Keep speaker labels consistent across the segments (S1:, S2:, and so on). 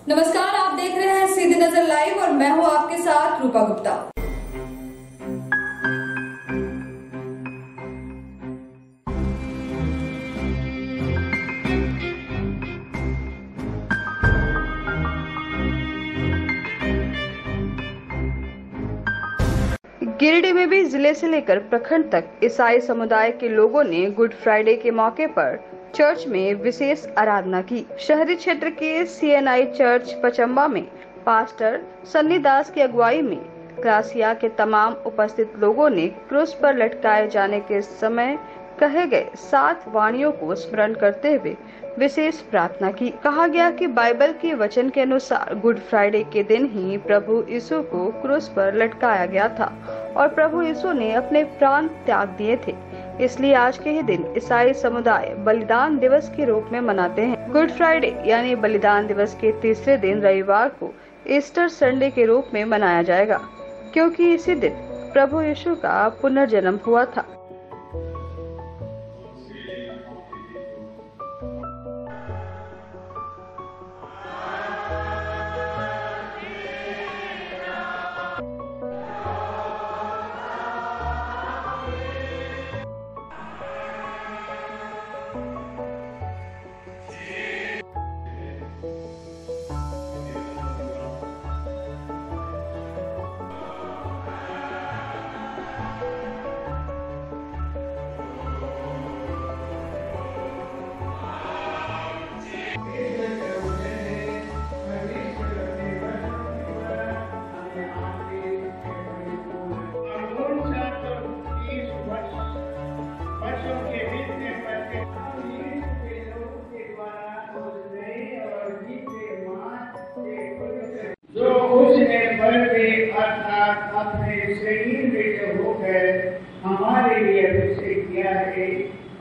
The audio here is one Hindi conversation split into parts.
S1: नमस्कार, आप देख रहे हैं सीधी नजर लाइव और मैं हूं आपके साथ रूपा गुप्ता।
S2: गिरिडीह में भी जिले से लेकर प्रखंड तक ईसाई समुदाय के लोगों ने गुड फ्राइडे के मौके पर चर्च में विशेष आराधना की। शहरी क्षेत्र के सीएनआई चर्च पचम्बा में पास्टर सन्नी दास की अगुवाई में क्रासिया के तमाम उपस्थित लोगों ने क्रूस पर लटकाए जाने के समय कहे गए 7 वाणियों को स्मरण करते हुए विशेष प्रार्थना की। कहा गया कि बाइबल के वचन के अनुसार गुड फ्राइडे के दिन ही प्रभु यीशु को क्रूस पर लटकाया गया था और प्रभु यीशु ने अपने प्राण त्याग दिए थे। इसलिए आज के ही दिन ईसाई समुदाय बलिदान दिवस के रूप में मनाते हैं। गुड फ्राइडे यानी बलिदान दिवस के तीसरे दिन रविवार को ईस्टर संडे के रूप में मनाया जाएगा, क्योंकि इसी दिन प्रभु यीशु का पुनर्जन्म हुआ था।
S3: जो उसने बल्कि अर्थात अपने शरीर में होकर हमारे लिए अभिषेक किया है,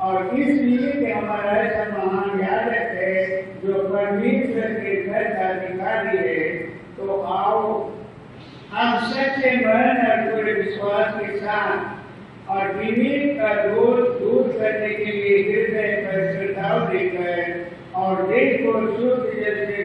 S3: और इसलिए कि हमारा ऐसा महान याजक है जो परमेश्वर के घर का अधिकारी है। तो आओ हम सच्चे मन और पूरे विश्वास के साथ और विवेक का दोष दूर करने के लिए हृदय पर श्रद्धाव देकर और देह को शुद्ध जल से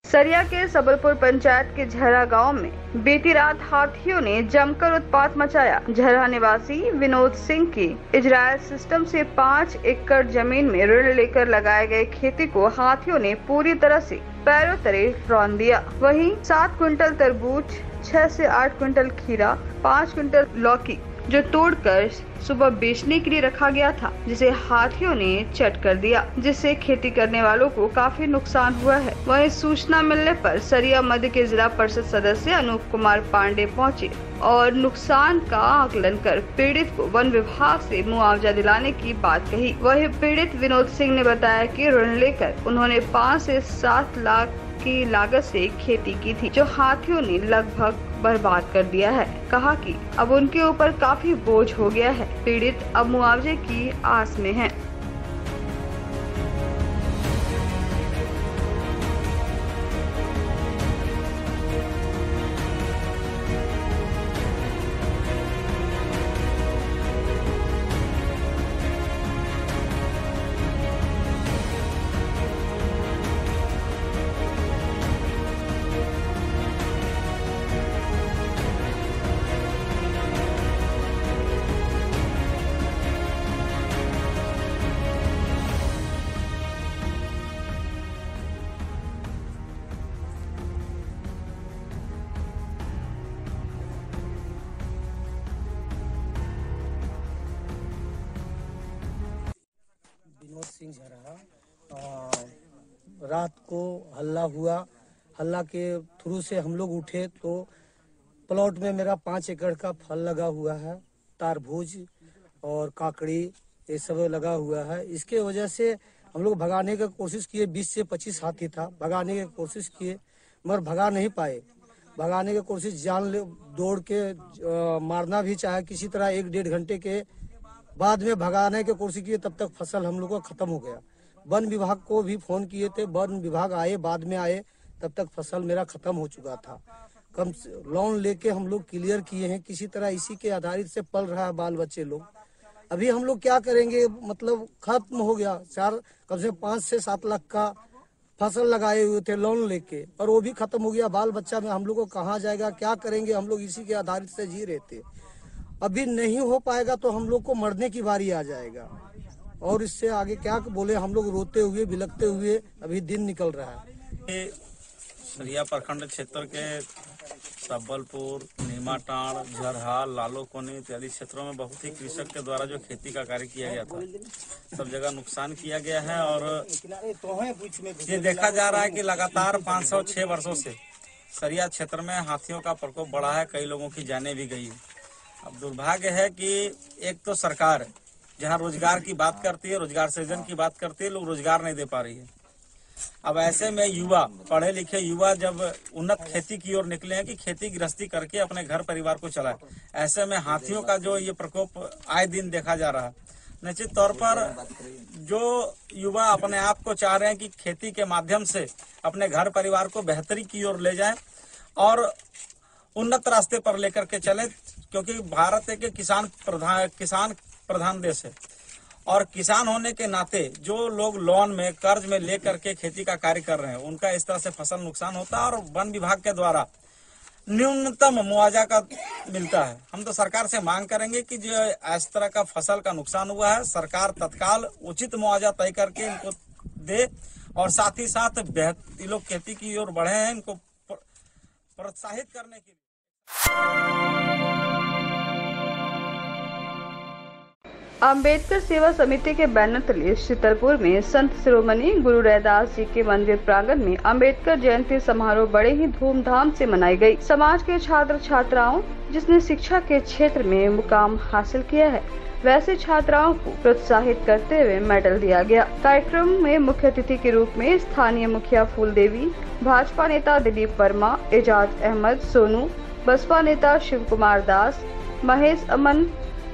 S2: सरिया के सबलपुर पंचायत के झरा गांव में बीती रात हाथियों ने जमकर उत्पात मचाया। झरा निवासी विनोद सिंह की इजरायल सिस्टम से 5 एकड़ जमीन में ऋण लेकर लगाए गए खेती को हाथियों ने पूरी तरह से पैरों तले रौंद दिया। वहीं 7 क्विंटल तरबूज, 6 से 8 क्विंटल खीरा, 5 क्विंटल लौकी जो तोड़कर सुबह बेचने के लिए रखा गया था, जिसे हाथियों ने चट कर दिया, जिससे खेती करने वालों को काफी नुकसान हुआ है। वहीं सूचना मिलने पर सरिया मध्य के जिला परिषद सदस्य अनूप कुमार पांडे पहुंचे और नुकसान का आकलन कर पीड़ित को वन विभाग से मुआवजा दिलाने की बात कही। वहीं पीड़ित विनोद सिंह ने बताया कि ऋण लेकर उन्होंने 5 से 7 लाख की लागत से खेती की थी, जो हाथियों ने लगभग बर्बाद कर दिया है। कहा कि अब उनके ऊपर काफी बोझ हो गया है। पीड़ित अब मुआवजे की आस में हैं।
S4: विनोद सिंह झरा। रात को हल्ला हुआ, हल्ला के थ्रू से हम लोग उठे तो प्लॉट में मेरा 5 एकड़ का फल लगा हुआ है, तारबूज और काकड़ी ये सब लगा हुआ है। इसके वजह से हम लोग भगाने की कोशिश किए, 20 से 25 हाथी था, भगाने की कोशिश किए मगर भगा नहीं पाए। भगाने की कोशिश जान दौड़ के मारना भी चाहे किसी तरह, 1-1.5 घंटे के बाद में भगाने की कोशिश किए, तब तक फसल हम लोग का खत्म हो गया। वन विभाग को भी फोन किए थे, वन विभाग आए, बाद में आए, तब तक फसल मेरा खत्म हो चुका था। कम लोन लेके हम लोग क्लियर किए हैं, किसी तरह इसी के आधारित से पल रहा है बाल बच्चे लोग। अभी हम लोग क्या करेंगे, मतलब खत्म हो गया। कम से 5 से 7 लाख का फसल लगाए हुए थे लोन लेके, और वो भी खत्म हो गया। बाल बच्चा में हम लोग को कहाँ जाएगा, क्या करेंगे, हम लोग इसी के आधारित से जी रहे थे। अभी नहीं हो पाएगा तो हम लोग को मरने की बारी आ जाएगा, और इससे आगे क्या बोले, हम लोग रोते हुए बिलखते हुए अभी दिन निकल रहा है।
S5: सरिया प्रखंड क्षेत्र के सबलपुर, नीमाटाड़, झरहा, लालोकोनी इत्यादि क्षेत्रों में बहुत ही कृषक के द्वारा जो खेती का कार्य किया गया था, सब जगह नुकसान किया गया है। और ये देखा जा रहा है कि लगातार 506 वर्षों से सरिया क्षेत्र में हाथियों का प्रकोप बढ़ा है, कई लोगों की जानें भी गई। अब दुर्भाग्य है कि एक तो सरकार जहां रोजगार की बात करती है, रोजगार सृजन की बात करती है, लोग रोजगार नहीं दे पा रही है। अब ऐसे में युवा, पढ़े लिखे युवा जब उन्नत खेती की ओर निकले हैं कि खेती गृहस्थी करके अपने घर परिवार को चलाए, ऐसे में हाथियों का जो ये प्रकोप आए दिन देखा जा रहा है। निश्चित तौर पर जो युवा अपने आप को चाह रहे हैं कि खेती के माध्यम से अपने घर परिवार को बेहतरी की ओर ले जाएं और उन्नत रास्ते पर लेकर के चलें, क्योंकि भारत एक किसान प्रधान देश है, और किसान होने के नाते जो लोग लोन में, कर्ज में लेकर के खेती का कार्य कर रहे हैं, उनका इस तरह से फसल नुकसान होता है और वन विभाग के द्वारा न्यूनतम मुआवजा का मिलता है। हम तो सरकार से मांग करेंगे कि जो इस तरह का फसल का नुकसान हुआ है, सरकार तत्काल उचित मुआवजा तय करके इनको दे, और साथ ही साथ ये लोग खेती की ओर बढ़े हैं, इनको प्रोत्साहित करने के लिए।
S2: अम्बेडकर सेवा समिति के बैनर तले शीतलपुर में संत शिरोमणि गुरु रैदास जी के मंदिर प्रांगण में अम्बेडकर जयंती समारोह बड़े ही धूमधाम से मनाई गई। समाज के छात्र छात्राओं जिसने शिक्षा के क्षेत्र में मुकाम हासिल किया है, वैसे छात्राओं को प्रोत्साहित करते हुए मेडल दिया गया। कार्यक्रम में मुख्य अतिथि के रूप में स्थानीय मुखिया फूल देवी, भाजपा नेता दिलीप वर्मा, एजाज अहमद सोनू, बसपा नेता शिव कुमार दास, महेश अमन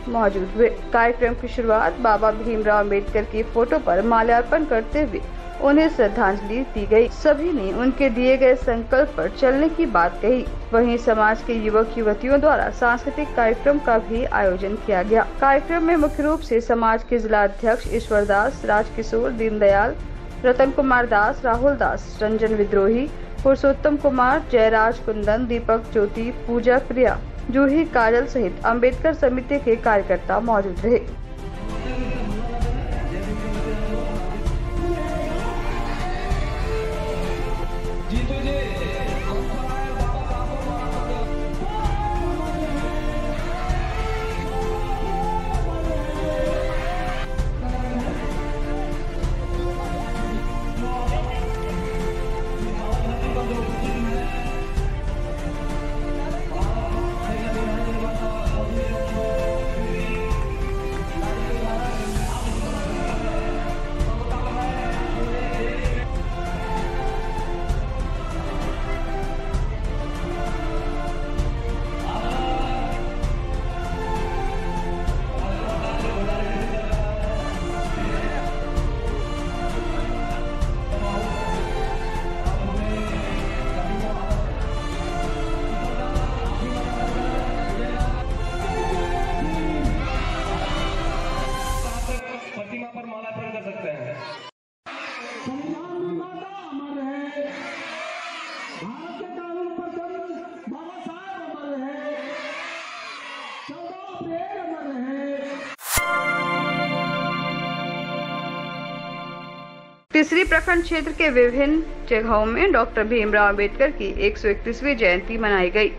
S2: मौजूद हुए। कार्यक्रम की शुरुआत बाबा भीमराव अम्बेडकर की फोटो पर माल्यार्पण करते हुए उन्हें श्रद्धांजलि दी गई। सभी ने उनके दिए गए संकल्प पर चलने की बात कही। वहीं समाज के युवक युवतियों द्वारा सांस्कृतिक कार्यक्रम का भी आयोजन किया गया। कार्यक्रम में मुख्य रूप से समाज के जिला अध्यक्ष ईश्वर दास, राजकिशोर, दीनदयाल, रतन कुमार दास, राहुल दास, रंजन विद्रोही, पुरुषोत्तम कुमार, जयराज कुंदन, दीपक ज्योति, पूजा प्रिया, जूही काजल सहित अम्बेडकर समिति के कार्यकर्ता मौजूद रहे। तीसरी प्रखंड क्षेत्र के विभिन्न जगहों में डॉक्टर भीमराव अम्बेडकर की 131वीं जयंती मनाई गई।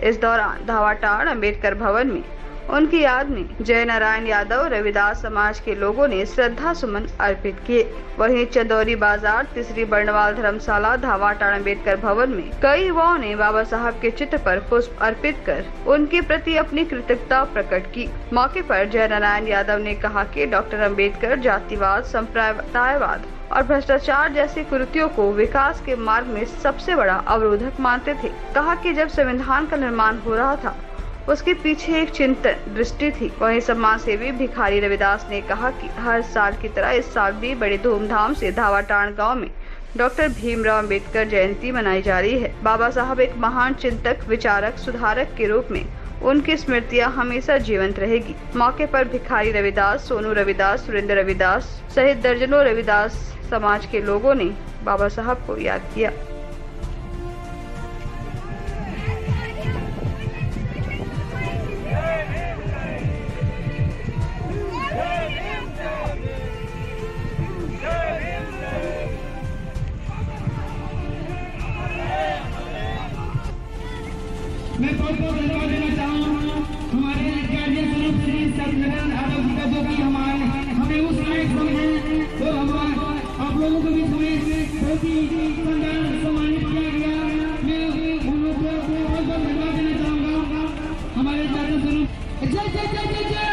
S2: इस दौरान धावाटाड़ अम्बेडकर भवन में उनकी याद में जय नारायण यादव रविदास समाज के लोगों ने श्रद्धा सुमन अर्पित किए। वहीं चंदौरी बाजार, तीसरी बर्णवाल धर्मशाला, धावाटाड़ अम्बेडकर भवन में कई युवाओं ने बाबा साहब के चित्र पर पुष्प अर्पित कर उनके प्रति अपनी कृतज्ञता प्रकट की। मौके पर जय नारायण यादव ने कहा कि डॉक्टर अम्बेडकर जातिवाद, संप्रदायवाद और भ्रष्टाचार जैसी कुरीतियों को विकास के मार्ग में सबसे बड़ा अवरोधक मानते थे। कहा कि जब संविधान का निर्माण हो रहा था, उसके पीछे एक चिंतन दृष्टि थी। वहीं समाज सेवी भिखारी रविदास ने कहा कि हर साल की तरह इस साल भी बड़े धूमधाम से धावाटाड़ गांव में डॉक्टर भीमराव अम्बेडकर जयंती मनाई जा रही है। बाबा साहब एक महान चिंतक, विचारक, सुधारक के रूप में उनकी स्मृतियां हमेशा जीवंत रहेगी। मौके पर भिखारी रविदास, सोनू रविदास, सुरेंद्र रविदास सहित दर्जनों रविदास समाज के लोगों ने बाबा साहब को याद किया।
S6: मैं बहुत बहुत धन्यवाद देना चाहूँगा हमारे गार्जियन स्वरूप श्री सत्यनारायण यादव जी का, जो कि हमें उस लायक समझे और आप लोगों को भी बहुत ही सम्मानित किया गया। मैं उन लोगों को बहुत बहुत धन्यवाद देना चाहूँगा हमारे गार्जियन स्वरूप। जय जय जय जय जय।